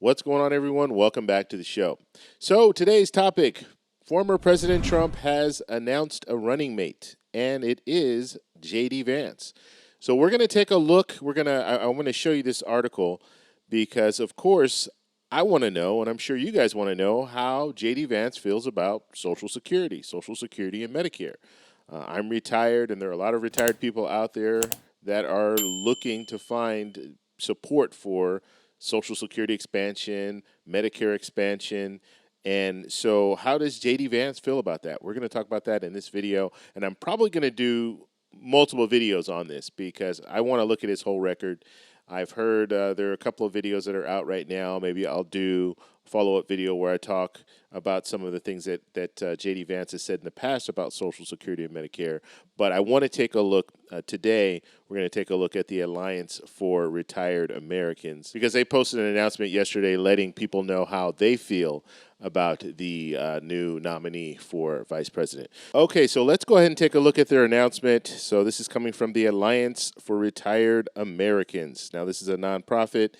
What's going on, everyone? Welcome back to the show. So, today's topic, former President Trump has announced a running mate, and it is JD Vance. So, we're going to take a look. I want to show you this article because, of course, I want to know, and I'm sure you guys want to know, how JD Vance feels about Social Security and Medicare. I'm retired, and there are a lot of retired people out there that are looking to find support for Social Security expansion, Medicare expansion. And so, how does JD Vance feel about that? We're going to talk about that in this video. And I'm probably going to do multiple videos on this because I want to look at his whole record. I've heard there are a couple of videos that are out right now. Maybe I'll do a follow-up video where I talk about some of the things that JD Vance has said in the past about Social Security and Medicare. But I want to take a look today. We're going to take a look at the Alliance for Retired Americans because they posted an announcement yesterday letting people know how they feel about the new nominee for vice president. Okay, so let's go ahead and take a look at their announcement. So this is coming from the Alliance for Retired Americans. Now, this is a nonprofit,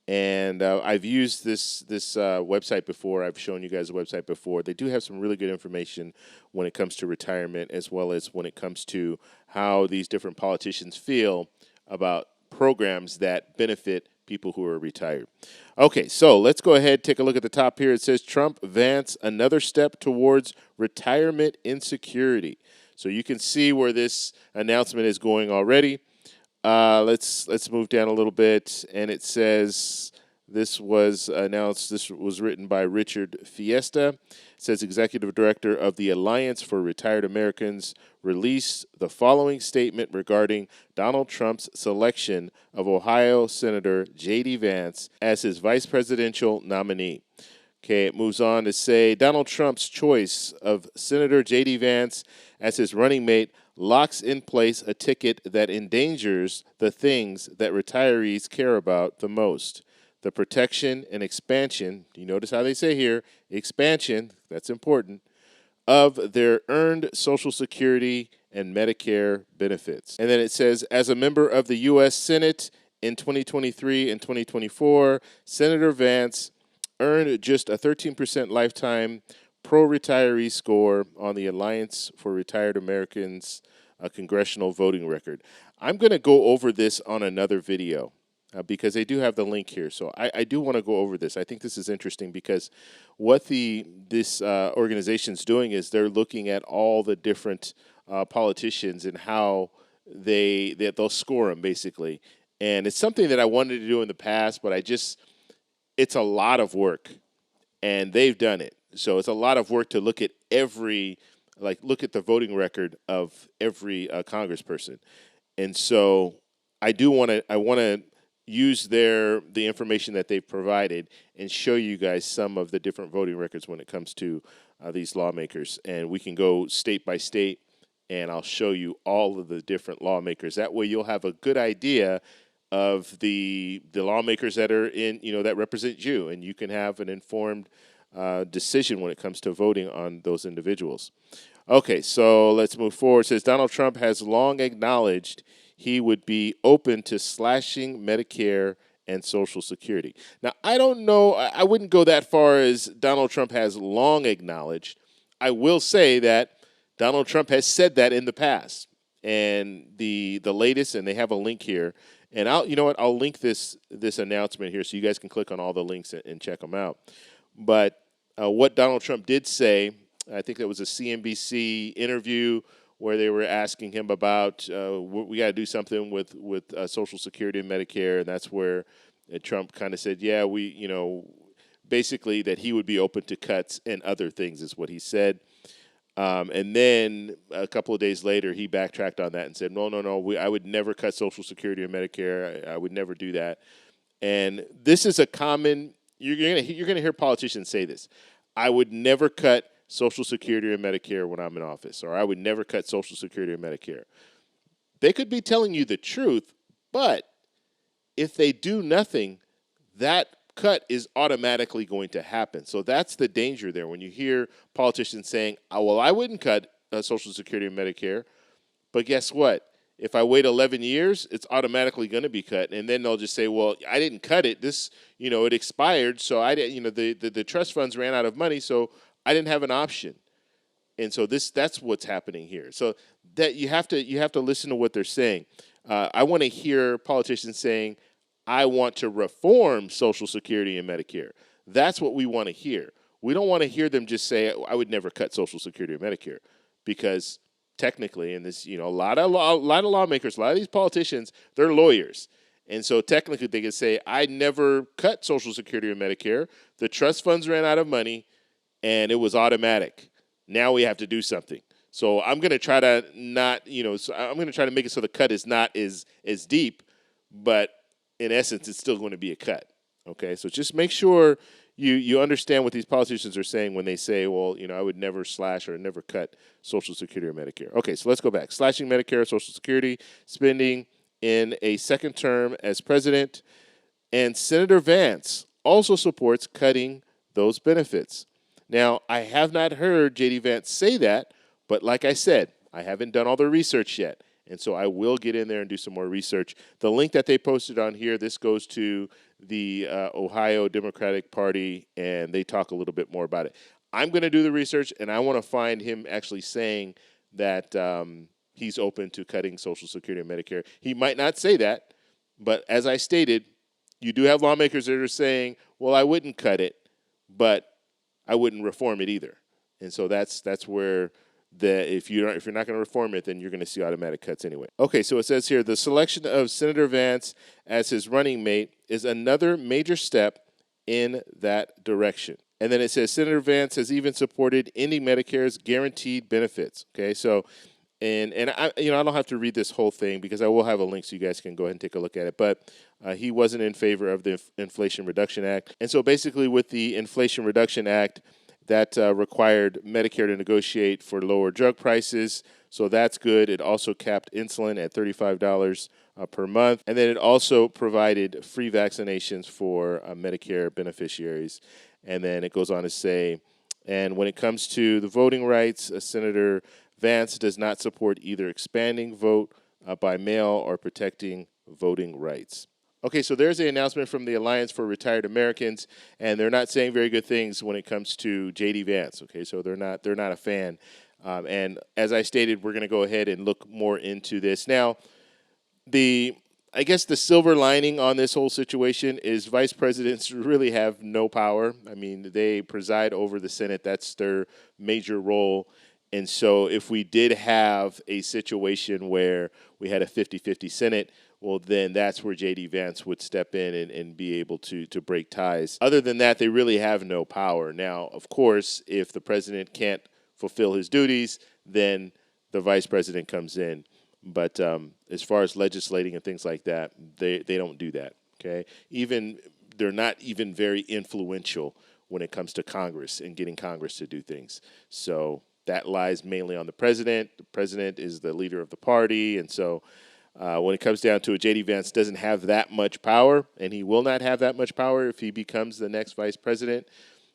and I've used this website before. I've shown you guys the website before. They do have some really good information when it comes to retirement, as well as when it comes to how these different politicians feel about programs that benefit people who are retired. Okay, so let's go ahead, take a look at the top here. It says Trump, Vance, another step towards retirement insecurity. So you can see where this announcement is going already. Let's move down a little bit, and it says this was announced. This was written by Richard Fiesta. It says executive director of the Alliance for Retired Americans released the following statement regarding Donald Trump's selection of Ohio Senator JD Vance as his vice presidential nominee. Okay, it moves on to say Donald Trump's choice of Senator JD Vance as his running mate locks in place a ticket that endangers the things that retirees care about the most. The protection and expansion, you notice how they say here, expansion, that's important, of their earned Social Security and Medicare benefits. And then it says, as a member of the U.S. Senate in 2023 and 2024, Senator Vance earned just a 13% lifetime pro-retiree score on the Alliance for Retired Americans congressional voting record. I'm going to go over this on another video because they do have the link here. So I do want to go over this. I think this is interesting because what this organization's doing is they're looking at all the different politicians and how they'll score them, basically. And it's something that I wanted to do in the past, but it's a lot of work, and they've done it. So it's a lot of work to look at look at the voting record of every congressperson. And so I want to use the information that they've provided and show you guys some of the different voting records when it comes to these lawmakers. And we can go state by state, and I'll show you all of the different lawmakers. That way you'll have a good idea of the lawmakers that are that represent you, and you can have an informed decision when it comes to voting on those individuals. Okay, so let's move forward. It says Donald Trump has long acknowledged he would be open to slashing Medicare and Social Security. Now, I don't know. I wouldn't go that far as Donald Trump has long acknowledged. I will say that Donald Trump has said that in the past. And the latest, and they have a link here. And I'll link this announcement here so you guys can click on all the links and check them out. But what Donald Trump did say, I think that was a CNBC interview where they were asking him about we got to do something with Social Security and Medicare, and that's where Trump kind of said, yeah, basically that he would be open to cuts and other things is what he said. And then a couple of days later, he backtracked on that and said, no, I would never cut Social Security or Medicare. I would never do that. And this is a common, you're gonna hear politicians say this. I would never cut Social Security or Medicare when I'm in office, or I would never cut Social Security or Medicare. They could be telling you the truth, but if they do nothing, that cut is automatically going to happen. So that's the danger there. When you hear politicians saying, oh, well, I wouldn't cut Social Security and Medicare, but guess what? If I wait 11 years, it's automatically going to be cut. And then they'll just say, well, I didn't cut it. This, it expired. So I didn't, the trust funds ran out of money. So I didn't have an option. And so that's what's happening here. So that you have to listen to what they're saying. I want to hear politicians saying, I want to reform Social Security and Medicare. That's what we want to hear. We don't want to hear them just say, I would never cut Social Security or Medicare, because technically, and this, a lot of lawmakers, a lot of these politicians, they're lawyers. And so technically they can say, I never cut Social Security or Medicare. The trust funds ran out of money and it was automatic. Now we have to do something. So I'm going to try to not, so I'm going to try to make it so the cut is not as deep, but in essence, it's still going to be a cut. Okay, so just make sure you understand what these politicians are saying when they say, well, I would never slash or never cut Social Security or Medicare. Okay, so let's go back. Slashing Medicare, Social Security spending in a second term as president. And Senator Vance also supports cutting those benefits. Now, I have not heard JD Vance say that, but like I said, I haven't done all the research yet. And so I will get in there and do some more research. The link that they posted on here, this goes to the Ohio Democratic Party, and they talk a little bit more about it. I'm going to do the research, and I want to find him actually saying that he's open to cutting Social Security and Medicare. He might not say that, but as I stated, you do have lawmakers that are saying, well, I wouldn't cut it, but I wouldn't reform it either. And so that's where if you're not going to reform it, then you're going to see automatic cuts anyway. Okay, so it says here, the selection of Senator Vance as his running mate is another major step in that direction. And then it says Senator Vance has even supported ending Medicare's guaranteed benefits. Okay, so and I I don't have to read this whole thing because I will have a link so you guys can go ahead and take a look at it. But he wasn't in favor of the Inflation Reduction Act, and so basically with the Inflation Reduction Act, that required Medicare to negotiate for lower drug prices, so that's good. It also capped insulin at $35 per month, and then it also provided free vaccinations for Medicare beneficiaries. And then it goes on to say, and when it comes to the voting rights, Senator Vance does not support either expanding vote by mail or protecting voting rights. Okay, so there's the announcement from the Alliance for Retired Americans, and they're not saying very good things when it comes to JD Vance. Okay, so they're not a fan. And as I stated, we're going to go ahead and look more into this. Now, I guess the silver lining on this whole situation is vice presidents really have no power. I mean, they preside over the Senate. That's their major role. And so if we did have a situation where we had a 50-50 Senate, well, then that's where JD Vance would step in and be able to break ties. Other than that, they really have no power. Now, of course, if the president can't fulfill his duties, then the vice president comes in. But as far as legislating and things like that, they don't do that, okay? They're not even very influential when it comes to Congress and getting Congress to do things. So that lies mainly on the president. The president is the leader of the party, and so when it comes down to it, JD Vance doesn't have that much power, and he will not have that much power if he becomes the next vice president.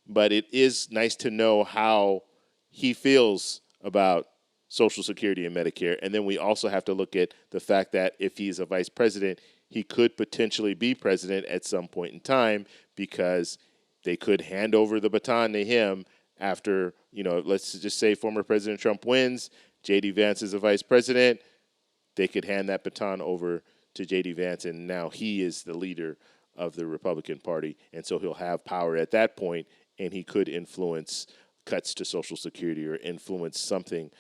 But it is nice to know how he feels about Social Security and Medicare. And then we also have to look at the fact that if he's a vice president, he could potentially be president at some point in time because they could hand over the baton to him after, let's just say former President Trump wins, JD Vance is a vice president. They could hand that baton over to JD Vance, and now he is the leader of the Republican Party. And so he'll have power at that point, and he could influence cuts to Social Security or influence something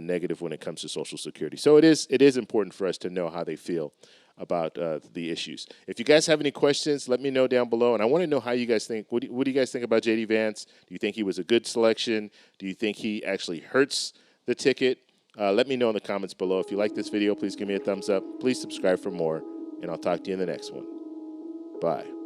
negative when it comes to Social Security. So it is important for us to know how they feel about the issues. If you guys have any questions, let me know down below. And I want to know how you guys think. What do you guys think about JD Vance? Do you think he was a good selection? Do you think he actually hurts the ticket? Let me know in the comments below. If you like this video, please give me a thumbs up. Please subscribe for more, and I'll talk to you in the next one. Bye.